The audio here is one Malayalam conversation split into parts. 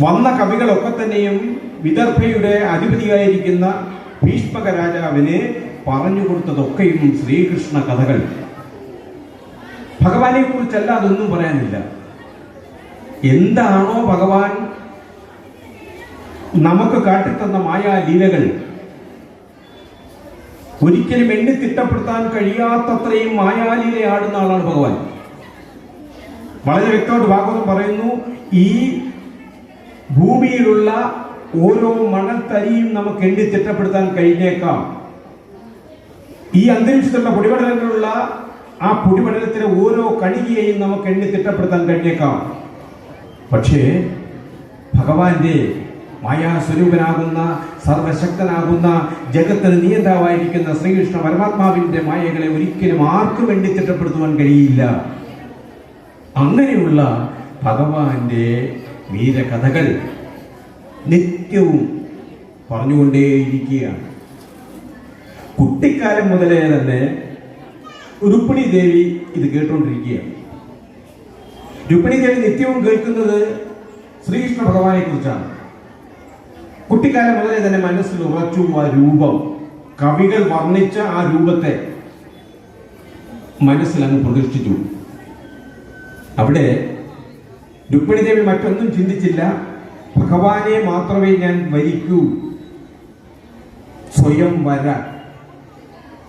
വന്ന കവികളൊക്കെ തന്നെയും വിദർഭയുടെ അധിപതിയായിരിക്കുന്ന ഭീഷ്മക രാജാവിന് പറഞ്ഞു കൊടുത്തതൊക്കെയും ശ്രീകൃഷ്ണ കഥകൾ. ഭഗവാനെ കുറിച്ചല്ല, അതൊന്നും പറയാനില്ല. എന്താണോ ഭഗവാൻ നമുക്ക് കാട്ടിത്തന്ന മായാലീലകൾ, ഒരിക്കലും എണ്ണി തിട്ടപ്പെടുത്താൻ കഴിയാത്തത്രയും മായാലീലയാടുന്ന ആളാണ് ഭഗവാൻ. വളരെ വ്യക്തമായിട്ട് ഭാഗവതം പറയുന്നു, ഈ ഭൂമിയിലുള്ള ഓരോ മണൽത്തരിയും നമുക്ക് എണ്ണി തിട്ടപ്പെടുത്താൻ കഴിഞ്ഞേക്കാം. ഈ അന്തരീക്ഷത്തിലുള്ള പൊടിപടലങ്ങളുള്ള ആ പൊടിപടലത്തിലെ ഓരോ കണികയെയും നമുക്ക് എണ്ണി തിട്ടപ്പെടുത്താൻ കഴിഞ്ഞേക്കാം. പക്ഷേ ഭഗവാന്റെ മായാസ്വരൂപനാകുന്ന, സർവശക്തനാകുന്ന, ജഗത്തിന് നിയന്താവായിരിക്കുന്ന ശ്രീകൃഷ്ണ പരമാത്മാവിന്റെ മായകളെ ഒരിക്കലും ആർക്കും എണ്ണി തിട്ടപ്പെടുത്തുവാൻ കഴിയില്ല. അങ്ങനെയുള്ള ഭഗവാന്റെ വീരകഥകൾ നിത്യവും പറഞ്ഞുകൊണ്ടേയിരിക്കുകയാണ്. കുട്ടിക്കാലം മുതലേ തന്നെ രുക്മിണി ദേവി ഇത് കേട്ടുകൊണ്ടിരിക്കുകയാണ്. രുക്മിണി ദേവി നിത്യവും കേൾക്കുന്നത് ശ്രീകൃഷ്ണ ഭഗവാനെ കുറിച്ചാണ്. കുട്ടിക്കാലം മുതലേ തന്നെ മനസ്സിൽ ഉറച്ചു ആ രൂപം, കവികൾ വർണ്ണിച്ച ആ രൂപത്തെ മനസ്സിൽ അങ്ങ് പ്രതിഷ്ഠിച്ചു. അവിടെ രുക്മിണി ദേവി മറ്റൊന്നും ചിന്തിച്ചില്ല. ഭഗവാനെ മാത്രമേ ഞാൻ വരിക്കൂ, സ്വയം വര.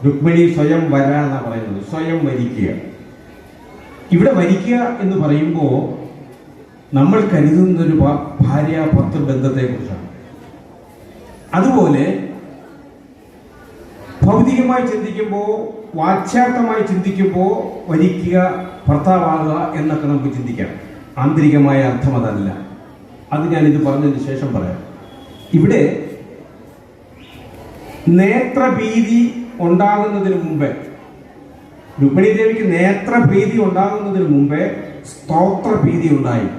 രുക്മിണി സ്വയം വര എന്നാണ് പറയുന്നത്, സ്വയം വരിക്കുക. ഇവിടെ വരിക്കുക എന്ന് പറയുമ്പോൾ നമ്മൾ കരുതുന്നൊരു ഭാര്യ ഭർത്തൃ ബന്ധത്തെ കുറിച്ചാണ്. അതുപോലെ ഭൗതികമായി ചിന്തിക്കുമ്പോൾ, വാച്യാർത്ഥമായി ചിന്തിക്കുമ്പോൾ വരിക്കുക, ഭർത്താവാകുക എന്നൊക്കെ നമുക്ക് ചിന്തിക്കാം. ആന്തരികമായ അർത്ഥം അതല്ല. അത് ഞാനിത് പറഞ്ഞതിന് ശേഷം പറയാം. ഇവിടെ നേത്രഭീതി ഉണ്ടാകുന്നതിന് മുമ്പേ, രുക്മിണി ദേവിക്ക് നേത്രഭീതി ഉണ്ടാകുന്നതിന് മുമ്പേ സ്തോത്രഭീതി ഉണ്ടായി.